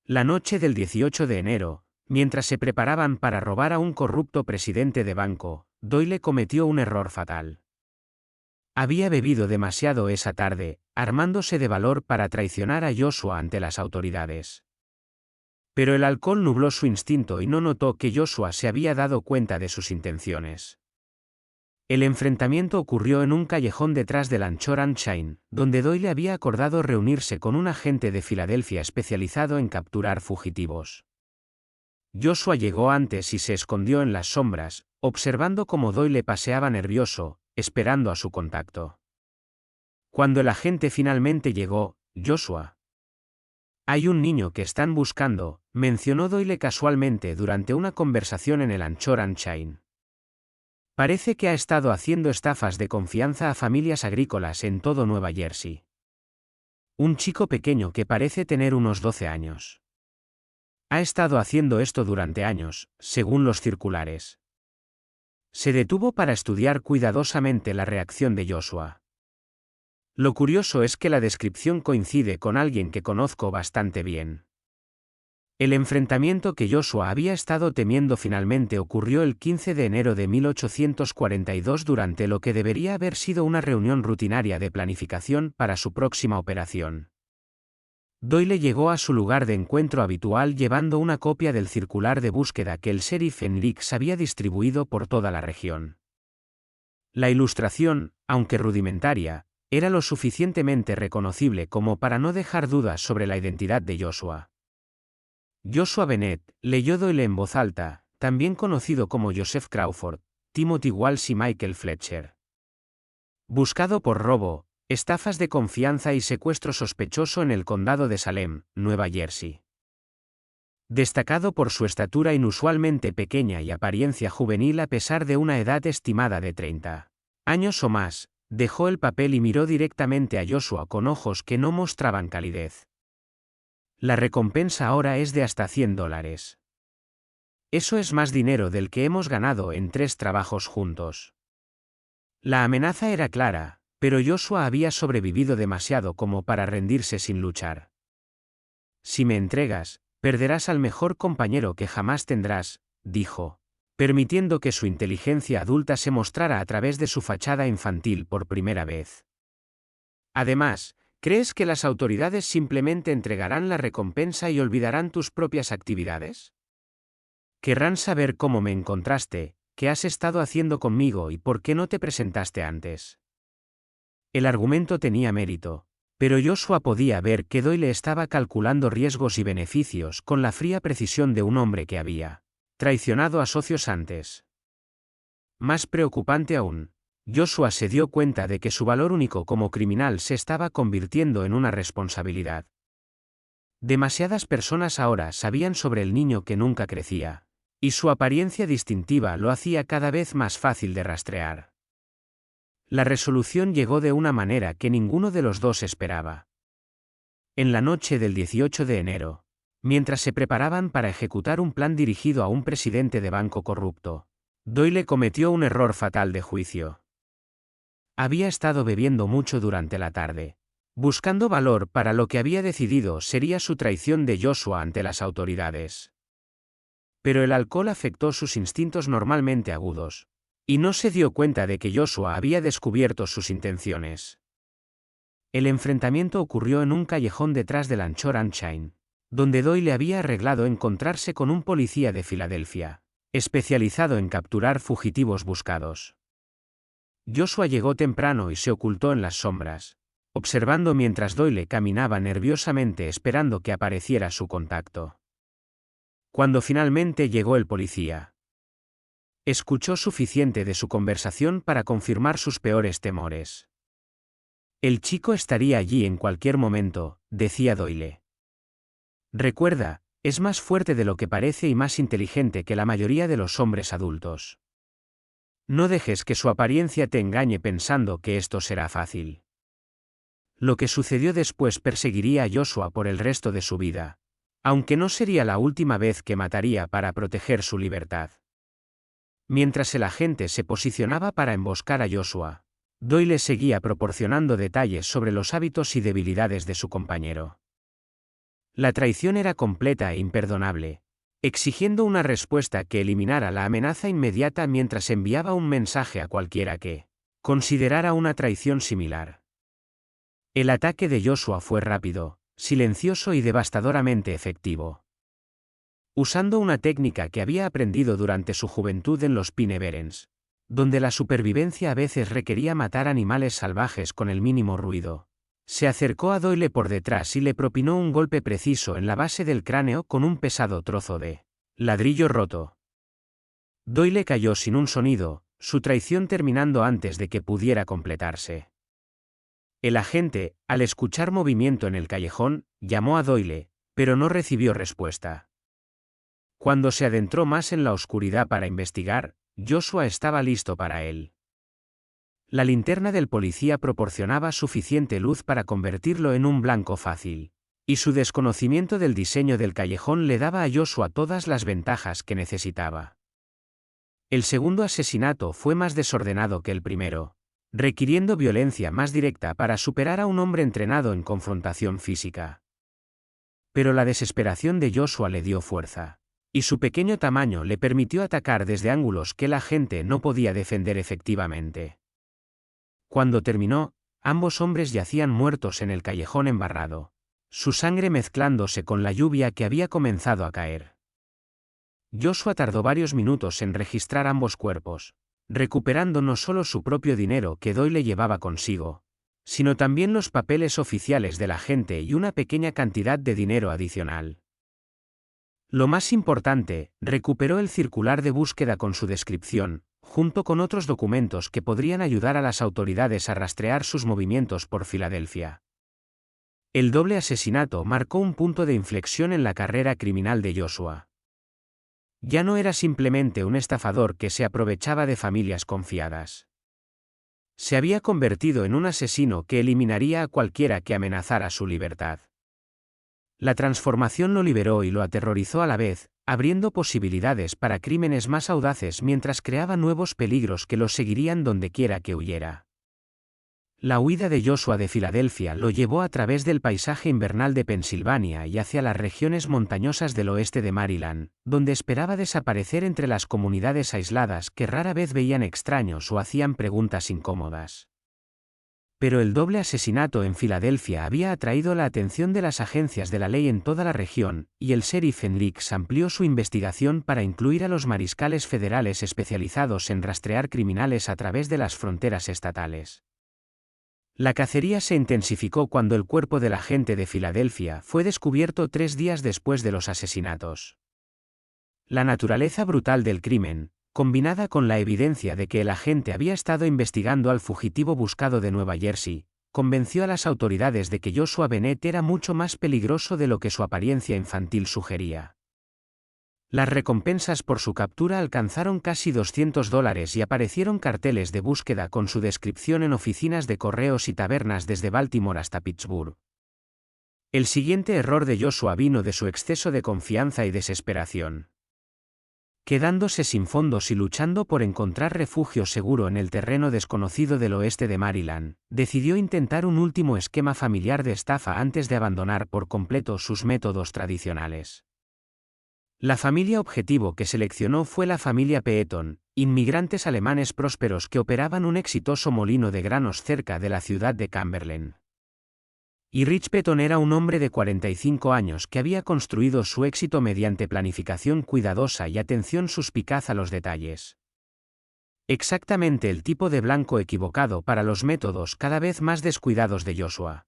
S1: La noche del 18 de enero, mientras se preparaban para robar a un corrupto presidente de banco, Doyle cometió un error fatal. Había bebido demasiado esa tarde, armándose de valor para traicionar a Joshua ante las autoridades. Pero el alcohol nubló su instinto y no notó que Joshua se había dado cuenta de sus intenciones. El enfrentamiento ocurrió en un callejón detrás del Anchor and Chain, donde Doyle había acordado reunirse con un agente de Filadelfia especializado en capturar fugitivos. Joshua llegó antes y se escondió en las sombras, observando cómo Doyle paseaba nervioso, esperando a su contacto. Cuando el agente finalmente llegó, Joshua. Hay un niño que están buscando, mencionó Doyle casualmente durante una conversación en el Anchor and Chain. Parece que ha estado haciendo estafas de confianza a familias agrícolas en todo Nueva Jersey. Un chico pequeño que parece tener unos 12 años. Ha estado haciendo esto durante años, según los circulares. Se detuvo para estudiar cuidadosamente la reacción de Joshua. Lo curioso es que la descripción coincide con alguien que conozco bastante bien. El enfrentamiento que Joshua había estado temiendo finalmente ocurrió el 15 de enero de 1842 durante lo que debería haber sido una reunión rutinaria de planificación para su próxima operación. Doyle llegó a su lugar de encuentro habitual llevando una copia del circular de búsqueda que el sheriff Enrix había distribuido por toda la región. La ilustración, aunque rudimentaria, era lo suficientemente reconocible como para no dejar dudas sobre la identidad de Joshua. Joshua Bennett, leyó Doyle en voz alta, también conocido como Joseph Crawford, Timothy Walsh y Michael Fletcher. Buscado por robo, estafas de confianza y secuestro sospechoso en el condado de Salem, Nueva Jersey. Destacado por su estatura inusualmente pequeña y apariencia juvenil a pesar de una edad estimada de 30 años o más, dejó el papel y miró directamente a Joshua con ojos que no mostraban calidez. La recompensa ahora es de hasta $100. Eso es más dinero del que hemos ganado en 3 trabajos juntos. La amenaza era clara, pero Joshua había sobrevivido demasiado como para rendirse sin luchar. Si me entregas, perderás al mejor compañero que jamás tendrás, dijo, permitiendo que su inteligencia adulta se mostrara a través de su fachada infantil por primera vez. Además, ¿crees que las autoridades simplemente entregarán la recompensa y olvidarán tus propias actividades? Querrán saber cómo me encontraste, qué has estado haciendo conmigo y por qué no te presentaste antes. El argumento tenía mérito, pero Joshua podía ver que Doyle estaba calculando riesgos y beneficios con la fría precisión de un hombre que había traicionado a socios antes. Más preocupante aún, Joshua se dio cuenta de que su valor único como criminal se estaba convirtiendo en una responsabilidad. Demasiadas personas ahora sabían sobre el niño que nunca crecía, y su apariencia distintiva lo hacía cada vez más fácil de rastrear. La resolución llegó de una manera que ninguno de los dos esperaba. En la noche del 18 de enero, mientras se preparaban para ejecutar un plan dirigido a un presidente de banco corrupto, Doyle cometió un error fatal de juicio. Había estado bebiendo mucho durante la tarde, buscando valor para lo que había decidido sería su traición de Joshua ante las autoridades. Pero el alcohol afectó sus instintos normalmente agudos, y no se dio cuenta de que Joshua había descubierto sus intenciones. El enfrentamiento ocurrió en un callejón detrás del Anchor and Chain, donde Doyle había arreglado encontrarse con un policía de Filadelfia, especializado en capturar fugitivos buscados. Joshua llegó temprano y se ocultó en las sombras, observando mientras Doyle caminaba nerviosamente esperando que apareciera su contacto. Cuando finalmente llegó el policía, escuchó suficiente de su conversación para confirmar sus peores temores. El chico estaría allí en cualquier momento, decía Doyle. Recuerda, es más fuerte de lo que parece y más inteligente que la mayoría de los hombres adultos. No dejes que su apariencia te engañe pensando que esto será fácil. Lo que sucedió después perseguiría a Joshua por el resto de su vida, aunque no sería la última vez que mataría para proteger su libertad. Mientras el agente se posicionaba para emboscar a Joshua, Doyle seguía proporcionando detalles sobre los hábitos y debilidades de su compañero. La traición era completa e imperdonable, exigiendo una respuesta que eliminara la amenaza inmediata mientras enviaba un mensaje a cualquiera que considerara una traición similar. El ataque de Joshua fue rápido, silencioso y devastadoramente efectivo. Usando una técnica que había aprendido durante su juventud en los Pine Barrens, donde la supervivencia a veces requería matar animales salvajes con el mínimo ruido, se acercó a Doyle por detrás y le propinó un golpe preciso en la base del cráneo con un pesado trozo de ladrillo roto. Doyle cayó sin un sonido, su traición terminando antes de que pudiera completarse. El agente, al escuchar movimiento en el callejón, llamó a Doyle, pero no recibió respuesta. Cuando se adentró más en la oscuridad para investigar, Joshua estaba listo para él. La linterna del policía proporcionaba suficiente luz para convertirlo en un blanco fácil, y su desconocimiento del diseño del callejón le daba a Joshua todas las ventajas que necesitaba. El segundo asesinato fue más desordenado que el primero, requiriendo violencia más directa para superar a un hombre entrenado en confrontación física. Pero la desesperación de Joshua le dio fuerza, y su pequeño tamaño le permitió atacar desde ángulos que la gente no podía defender efectivamente. Cuando terminó, ambos hombres yacían muertos en el callejón embarrado, su sangre mezclándose con la lluvia que había comenzado a caer. Joshua tardó varios minutos en registrar ambos cuerpos, recuperando no solo su propio dinero que Doyle llevaba consigo, sino también los papeles oficiales de la gente y una pequeña cantidad de dinero adicional. Lo más importante, recuperó el circular de búsqueda con su descripción, junto con otros documentos que podrían ayudar a las autoridades a rastrear sus movimientos por Filadelfia. El doble asesinato marcó un punto de inflexión en la carrera criminal de Joshua. Ya no era simplemente un estafador que se aprovechaba de familias confiadas. Se había convertido en un asesino que eliminaría a cualquiera que amenazara su libertad. La transformación lo liberó y lo aterrorizó a la vez, abriendo posibilidades para crímenes más audaces mientras creaba nuevos peligros que lo seguirían dondequiera que huyera. La huida de Joshua de Filadelfia lo llevó a través del paisaje invernal de Pensilvania y hacia las regiones montañosas del oeste de Maryland, donde esperaba desaparecer entre las comunidades aisladas que rara vez veían extraños o hacían preguntas incómodas. Pero el doble asesinato en Filadelfia había atraído la atención de las agencias de la ley en toda la región, y el sheriff Hendricks amplió su investigación para incluir a los mariscales federales especializados en rastrear criminales a través de las fronteras estatales. La cacería se intensificó cuando el cuerpo del agente de Filadelfia fue descubierto 3 días después de los asesinatos. La naturaleza brutal del crimen, combinada con la evidencia de que el agente había estado investigando al fugitivo buscado de Nueva Jersey, convenció a las autoridades de que Joshua Bennett era mucho más peligroso de lo que su apariencia infantil sugería. Las recompensas por su captura alcanzaron casi $200 y aparecieron carteles de búsqueda con su descripción en oficinas de correos y tabernas desde Baltimore hasta Pittsburgh. El siguiente error de Joshua vino de su exceso de confianza y desesperación. Quedándose sin fondos y luchando por encontrar refugio seguro en el terreno desconocido del oeste de Maryland, decidió intentar un último esquema familiar de estafa antes de abandonar por completo sus métodos tradicionales. La familia objetivo que seleccionó fue la familia Peeton, inmigrantes alemanes prósperos que operaban un exitoso molino de granos cerca de la ciudad de Cumberland. Y Rich Petton era un hombre de 45 años que había construido su éxito mediante planificación cuidadosa y atención suspicaz a los detalles. Exactamente el tipo de blanco equivocado para los métodos cada vez más descuidados de Joshua.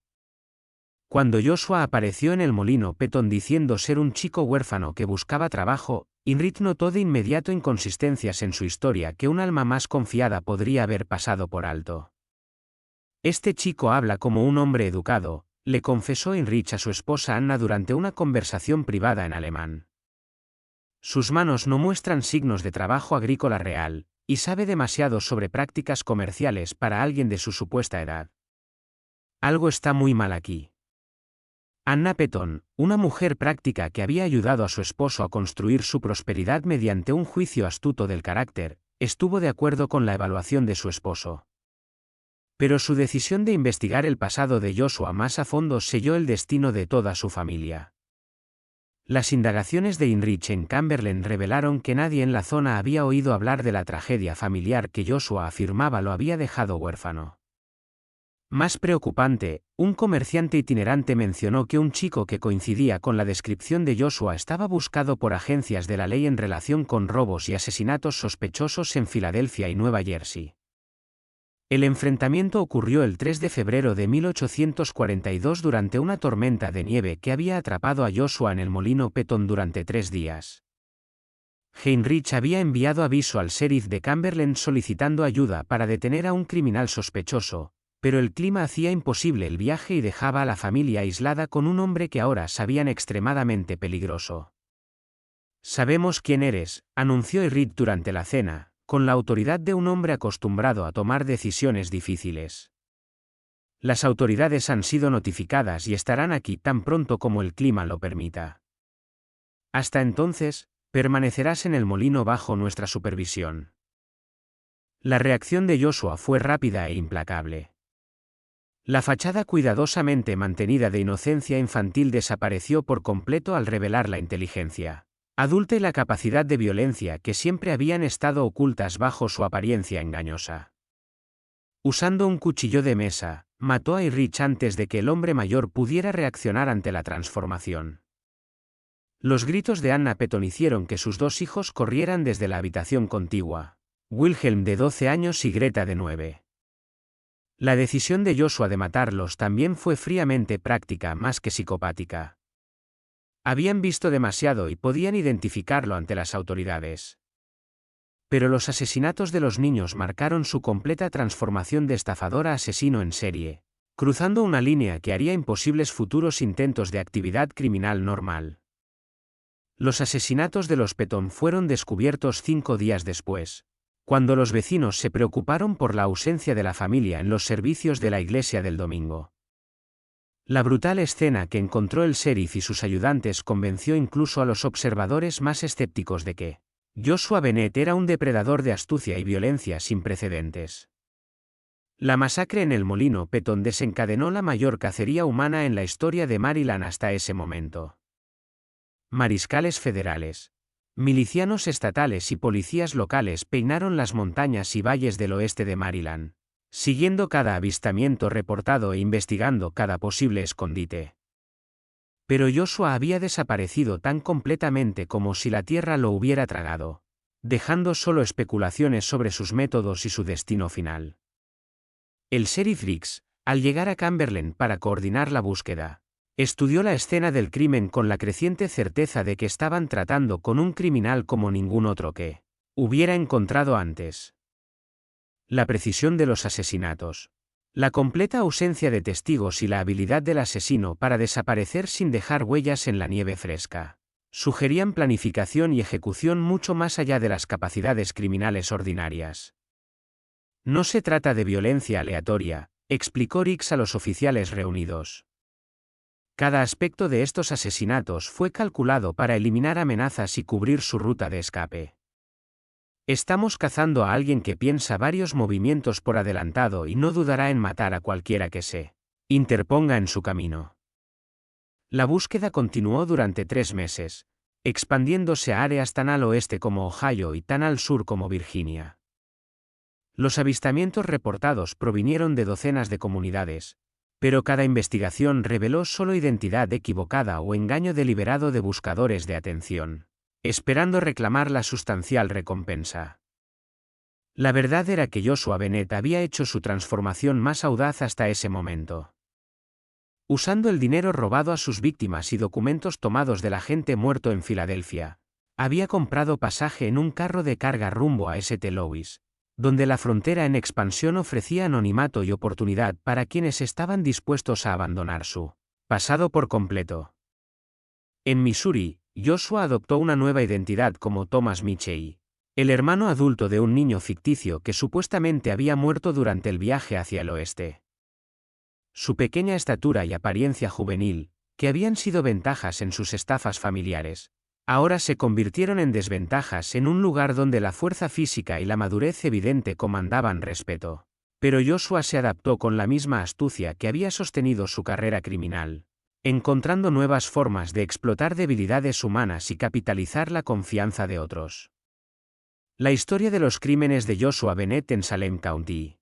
S1: Cuando Joshua apareció en el molino Petton diciendo ser un chico huérfano que buscaba trabajo, Inrit notó de inmediato inconsistencias en su historia que un alma más confiada podría haber pasado por alto. Este chico habla como un hombre educado, le confesó Heinrich a su esposa Anna durante una conversación privada en alemán. Sus manos no muestran signos de trabajo agrícola real, y sabe demasiado sobre prácticas comerciales para alguien de su supuesta edad. Algo está muy mal aquí. Anna Petton, una mujer práctica que había ayudado a su esposo a construir su prosperidad mediante un juicio astuto del carácter, estuvo de acuerdo con la evaluación de su esposo. Pero su decisión de investigar el pasado de Joshua más a fondo selló el destino de toda su familia. Las indagaciones de Heinrich en Cumberland revelaron que nadie en la zona había oído hablar de la tragedia familiar que Joshua afirmaba lo había dejado huérfano. Más preocupante, un comerciante itinerante mencionó que un chico que coincidía con la descripción de Joshua estaba buscado por agencias de la ley en relación con robos y asesinatos sospechosos en Filadelfia y Nueva Jersey. El enfrentamiento ocurrió el 3 de febrero de 1842 durante una tormenta de nieve que había atrapado a Joshua en el molino Petton durante 3 días. Heinrich había enviado aviso al sheriff de Cumberland solicitando ayuda para detener a un criminal sospechoso, pero el clima hacía imposible el viaje y dejaba a la familia aislada con un hombre que ahora sabían extremadamente peligroso. «Sabemos quién eres», anunció Heinrich durante la cena, con la autoridad de un hombre acostumbrado a tomar decisiones difíciles. Las autoridades han sido notificadas y estarán aquí tan pronto como el clima lo permita. Hasta entonces, permanecerás en el molino bajo nuestra supervisión. La reacción de Joshua fue rápida e implacable. La fachada cuidadosamente mantenida de inocencia infantil desapareció por completo al revelar la inteligencia adulta y la capacidad de violencia que siempre habían estado ocultas bajo su apariencia engañosa. Usando un cuchillo de mesa, mató a Heinrich antes de que el hombre mayor pudiera reaccionar ante la transformación. Los gritos de Anna Petton hicieron que sus 2 hijos corrieran desde la habitación contigua, Wilhelm de 12 años y Greta de 9. La decisión de Joshua de matarlos también fue fríamente práctica más que psicopática. Habían visto demasiado y podían identificarlo ante las autoridades. Pero los asesinatos de los niños marcaron su completa transformación de estafador a asesino en serie, cruzando una línea que haría imposibles futuros intentos de actividad criminal normal. Los asesinatos de los Petton fueron descubiertos 5 días después, cuando los vecinos se preocuparon por la ausencia de la familia en los servicios de la iglesia del domingo. La brutal escena que encontró el sheriff y sus ayudantes convenció incluso a los observadores más escépticos de que Joshua Bennett era un depredador de astucia y violencia sin precedentes. La masacre en el molino Petton desencadenó la mayor cacería humana en la historia de Maryland hasta ese momento. Mariscales federales, milicianos estatales y policías locales peinaron las montañas y valles del oeste de Maryland, siguiendo cada avistamiento reportado e investigando cada posible escondite. Pero Joshua había desaparecido tan completamente como si la tierra lo hubiera tragado, dejando solo especulaciones sobre sus métodos y su destino final. El sheriff Riggs, al llegar a Cumberland para coordinar la búsqueda, estudió la escena del crimen con la creciente certeza de que estaban tratando con un criminal como ningún otro que hubiera encontrado antes. La precisión de los asesinatos, la completa ausencia de testigos y la habilidad del asesino para desaparecer sin dejar huellas en la nieve fresca, sugerían planificación y ejecución mucho más allá de las capacidades criminales ordinarias. No se trata de violencia aleatoria, explicó Riggs a los oficiales reunidos. Cada aspecto de estos asesinatos fue calculado para eliminar amenazas y cubrir su ruta de escape. Estamos cazando a alguien que piensa varios movimientos por adelantado y no dudará en matar a cualquiera que se interponga en su camino. La búsqueda continuó durante 3 meses, expandiéndose a áreas tan al oeste como Ohio y tan al sur como Virginia. Los avistamientos reportados provinieron de docenas de comunidades, Pero cada investigación reveló solo identidad equivocada o engaño deliberado de buscadores de atención, esperando reclamar la sustancial recompensa. La verdad era que Joshua Bennett había hecho su transformación más audaz hasta ese momento. Usando el dinero robado a sus víctimas y documentos tomados del agente muerto en Filadelfia, había comprado pasaje en un carro de carga rumbo a St. Louis, donde la frontera en expansión ofrecía anonimato y oportunidad para quienes estaban dispuestos a abandonar su pasado por completo. En Missouri, Joshua adoptó una nueva identidad como Thomas Michey, el hermano adulto de un niño ficticio que supuestamente había muerto durante el viaje hacia el oeste. Su pequeña estatura y apariencia juvenil, que habían sido ventajas en sus estafas familiares, ahora se convirtieron en desventajas en un lugar donde la fuerza física y la madurez evidente comandaban respeto. Pero Joshua se adaptó con la misma astucia que había sostenido su carrera criminal, encontrando nuevas formas de explotar debilidades humanas y capitalizar la confianza de otros. La historia de los crímenes de Joshua Bennett en Salem County.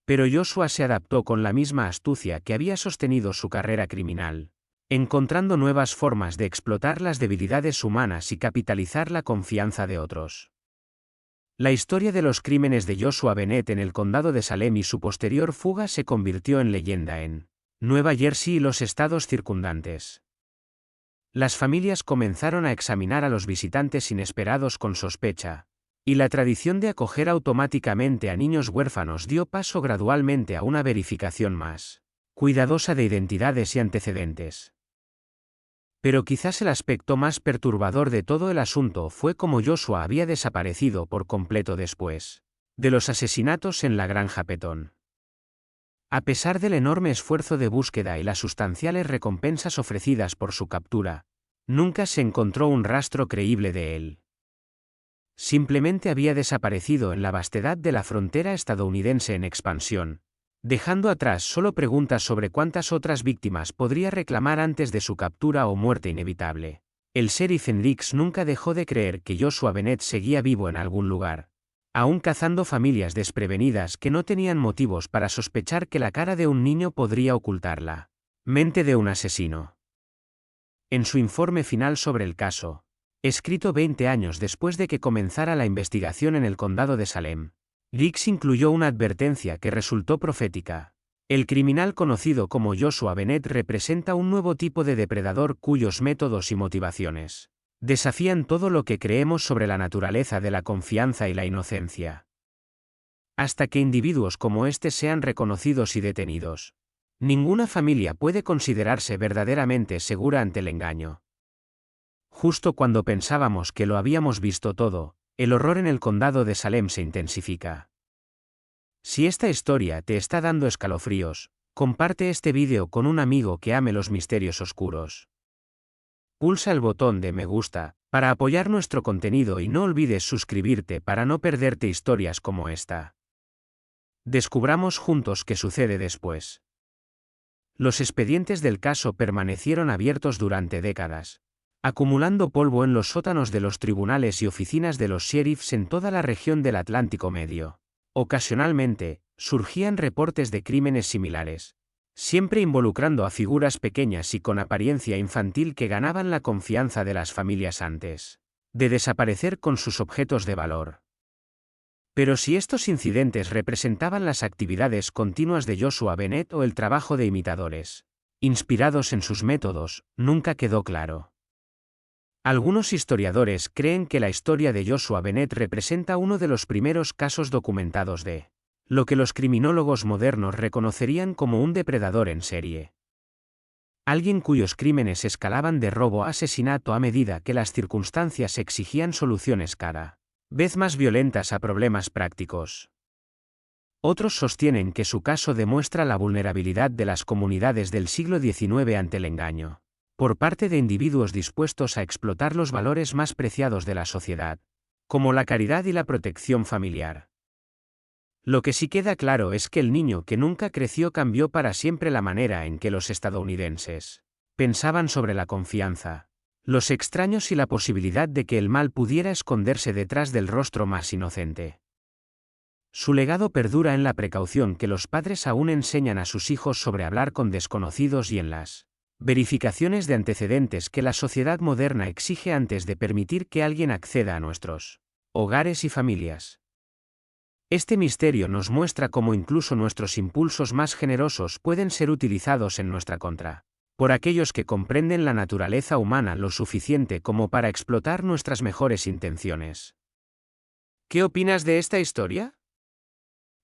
S1: Pero Joshua se adaptó con la misma astucia que había sostenido su carrera criminal, encontrando nuevas formas de explotar las debilidades humanas y capitalizar la confianza de otros. La historia de los crímenes de Joshua Bennett en el condado de Salem y su posterior fuga se convirtió en leyenda en Nueva Jersey y los estados circundantes. Las familias comenzaron a examinar a los visitantes inesperados con sospecha, y la tradición de acoger automáticamente a niños huérfanos dio paso gradualmente a una verificación más cuidadosa de identidades y antecedentes. Pero quizás el aspecto más perturbador de todo el asunto fue cómo Joshua había desaparecido por completo después de los asesinatos en la granja Petón. A pesar del enorme esfuerzo de búsqueda y las sustanciales recompensas ofrecidas por su captura, nunca se encontró un rastro creíble de él. Simplemente había desaparecido en la vastedad de la frontera estadounidense en expansión, dejando atrás solo preguntas sobre cuántas otras víctimas podría reclamar antes de su captura o muerte inevitable. El sheriff en Leaks nunca dejó de creer que Joshua Bennett seguía vivo en algún lugar, aún cazando familias desprevenidas que no tenían motivos para sospechar que la cara de un niño podría ocultar la mente de un asesino. En su informe final sobre el caso, escrito 20 años después de que comenzara la investigación en el condado de Salem, Leaks incluyó una advertencia que resultó profética. El criminal conocido como Joshua Bennett representa un nuevo tipo de depredador cuyos métodos y motivaciones desafían todo lo que creemos sobre la naturaleza de la confianza y la inocencia. Hasta que individuos como este sean reconocidos y detenidos, ninguna familia puede considerarse verdaderamente segura ante el engaño. Justo cuando pensábamos que lo habíamos visto todo, el horror en el condado de Salem se intensifica. Si esta historia te está dando escalofríos, comparte este vídeo con un amigo que ame los misterios oscuros. Pulsa el botón de me gusta para apoyar nuestro contenido y no olvides suscribirte para no perderte historias como esta. Descubramos juntos qué sucede después. Los expedientes del caso permanecieron abiertos durante décadas, acumulando polvo en los sótanos de los tribunales y oficinas de los sheriffs en toda la región del Atlántico Medio. Ocasionalmente, surgían reportes de crímenes similares, siempre involucrando a figuras pequeñas y con apariencia infantil que ganaban la confianza de las familias antes de desaparecer con sus objetos de valor. Pero si estos incidentes representaban las actividades continuas de Joshua Bennett o el trabajo de imitadores inspirados en sus métodos, nunca quedó claro. Algunos historiadores creen que la historia de Joshua Bennett representa uno de los primeros casos documentados de lo que los criminólogos modernos reconocerían como un depredador en serie. Alguien cuyos crímenes escalaban de robo a asesinato a medida que las circunstancias exigían soluciones cada vez más violentas a problemas prácticos. Otros sostienen que su caso demuestra la vulnerabilidad de las comunidades del siglo XIX ante el engaño por parte de individuos dispuestos a explotar los valores más preciados de la sociedad, como la caridad y la protección familiar. Lo que sí queda claro es que el niño que nunca creció cambió para siempre la manera en que los estadounidenses pensaban sobre la confianza, los extraños y la posibilidad de que el mal pudiera esconderse detrás del rostro más inocente. Su legado perdura en la precaución que los padres aún enseñan a sus hijos sobre hablar con desconocidos y en las verificaciones de antecedentes que la sociedad moderna exige antes de permitir que alguien acceda a nuestros hogares y familias. Este misterio nos muestra cómo incluso nuestros impulsos más generosos pueden ser utilizados en nuestra contra, por aquellos que comprenden la naturaleza humana lo suficiente como para explotar nuestras mejores intenciones. ¿Qué opinas de esta historia?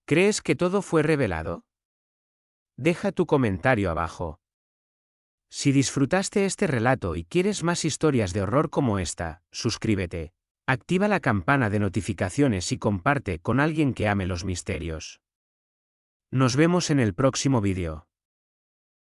S1: ¿Crees que todo fue revelado? Deja tu comentario abajo. Si disfrutaste este relato y quieres más historias de horror como esta, suscríbete, activa la campana de notificaciones y comparte con alguien que ame los misterios. Nos vemos en el próximo vídeo.